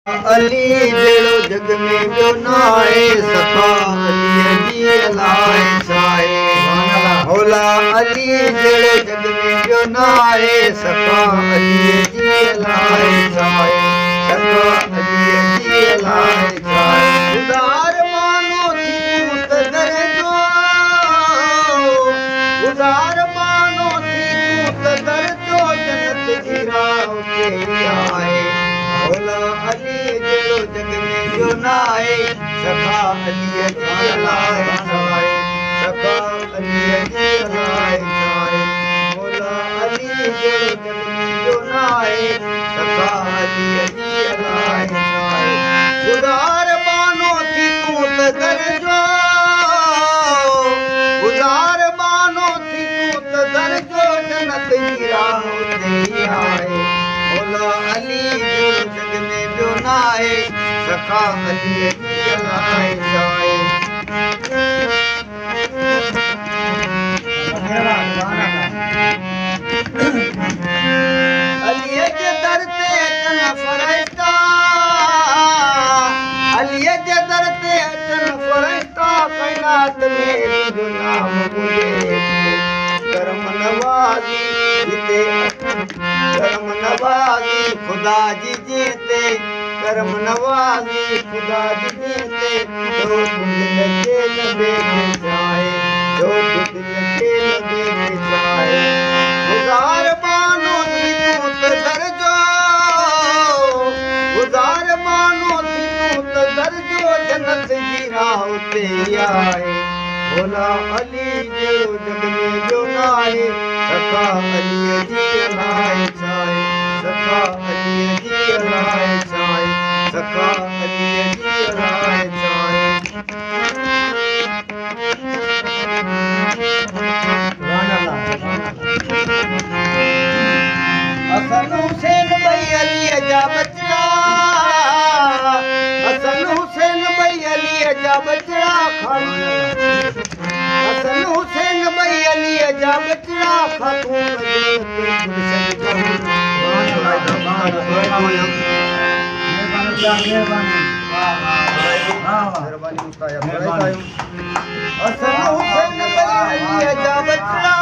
अली जहिड़ो जग में ॿियो न आहे सफ़ा अलीअ जी अलाए छा आहे मौला अली जहिड़ो जग में ॿियो न आहे सफ़ा अलीअ जी अलाए छा आहे सफ़ा अलीअ जी अलाए छा आहे गुज़ार मानो थी तूं त दर जो गुज़ार मानो थी तूं त दर जो जन्नत जी राह ते आहे मौला अली जहिड़ो जग में ॿियो न आहे सफ़ा अलीअ जी अलाए छा आहे सफ़ा अलीअ जी अलाए छा आहे मौला अली जहिड़ो जग में ॿियो न आहे सफ़ा अलीअ जी अलाए छा आहे गुज़ार मानो थी तूं त दर जो गुज़ार मानो थी तूं त दर जो जन्नत जी राह ते आहे मौला अली जहिड़ो जग में ॿियो न आहे सफ़ा अलीअ जी अलाए छा आहे अलीअ जे दर ते अचनि फ़रिश्ता अलीअ जे दर ते अचनि फ़रिश्ता काइनात में तुंहिंजो नाम ॿुधे करम नवाज़ी हिते करम नवाज़ी ख़ुदा जी जीते करम नवाज़ी ख़ुदा जी जीते जो तूं दिल खे न वेठे चाहे जो तूं दिल खे न वेठे चाहे गुज़ार मानो थी तूं त दर जो गुज़ार मानो थी तूं त दर जो जन्नत जी राह ते आहे मौला अली जहिड़ो जग में ॿियो न आहे सफ़ा अलीअ जी अलाए छा आहे सफ़ा अलीअ जी अलाए छा आहे सफ़ा अलीअ जी अलाए छा आहे हसन हुसैन ॿई अलीअ जा बचड़ा हसन हुसैन ॿई अलीअ जा बचड़ा हसन हुसैन ॿई अलीअ जा बचड़ा ख़ातून हसन हुसैन ॿई अलीअ जा बचड़ा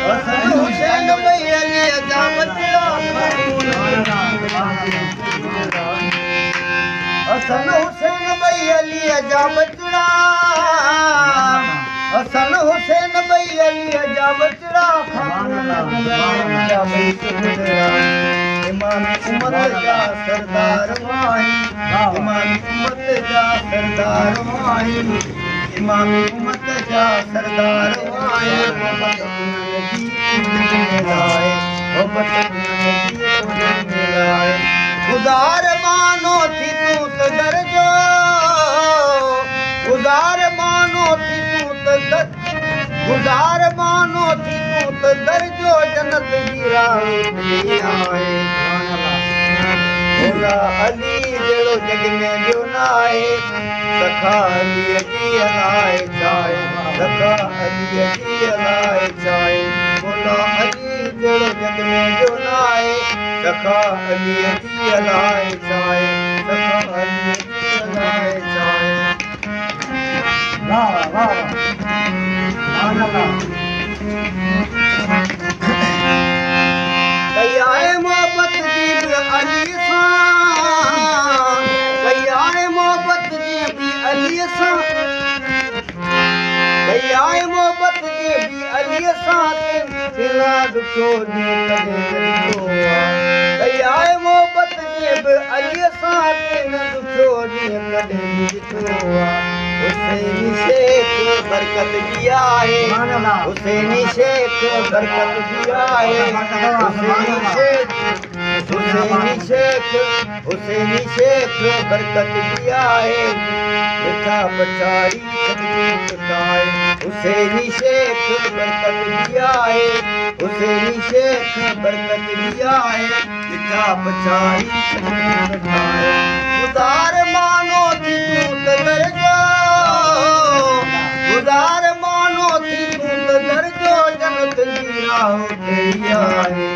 हसन हुसैन ॿई अलीअ जा बचड़ा हसन हुसैन ॿई अलीअ जा बचड़ा हसन हुसैन ॿई अलीअ जा बचड़ा इमाम उम्मत जा सरदार आहिनि इमाम उम्मत जा सरदार आहिनि इमाम उम्मत जा सरदार आहिनि गुज़ार मानो थी तूं त दर जो गुज़ार मानो थी तूं त दर गुज़ार मानो थी तूं त दर जो जन्नत जी राह ते आहे मौला अली जहिड़ो जग में ॿियो न आहे सफ़ा अलीअ जी अलाए छा आहे सफ़ा अलीअ जी अलाए छा आहे मौला अली जहिड़ो जग में ॿियो न आहे सफ़ा अलीअ जी अलाए छा आहे सफ़ा अलीअ जी अलाए छा आहे कई आहे मोहबत जी बि अली सां कई आहे मोहबत जी बि अलीअ सां कई आहे मोहबत जी बि अलीअ सां दिला ॾुखियो ॾींहुं कॾहिं ॾिठो कई आहे मोहबत जी बि अलीअ सां ॾुखियो ॾींहुं कॾहिं ॾिठो हुसैनी शेख बरकत जी आहे हुसैनी शेख बरकत जी आहे हुसैनी शेख हुसैनी शेख बरकत जी आहे मिठा पछाड़ी आहे हुसैनी शेख बरकत जी आहे हुसैनी शेख बरकत जी आहे मिठा पछाड़ी गुज़ार मानो थी तूं त दर जो गुज़ार मानो थी तूं त दर जो जन्नत जी राह ते आहे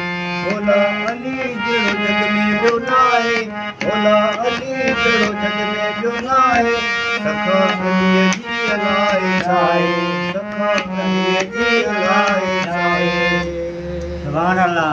भोला अली जहिड़ो जग में ॿियो न आहे भोला अली जहिड़ो जग में ॿियो न आहे सखा कलीअ जी अलाए छा आहे सखा कलीअ जी अलाए छा आहे सुभाणे अल्लाह।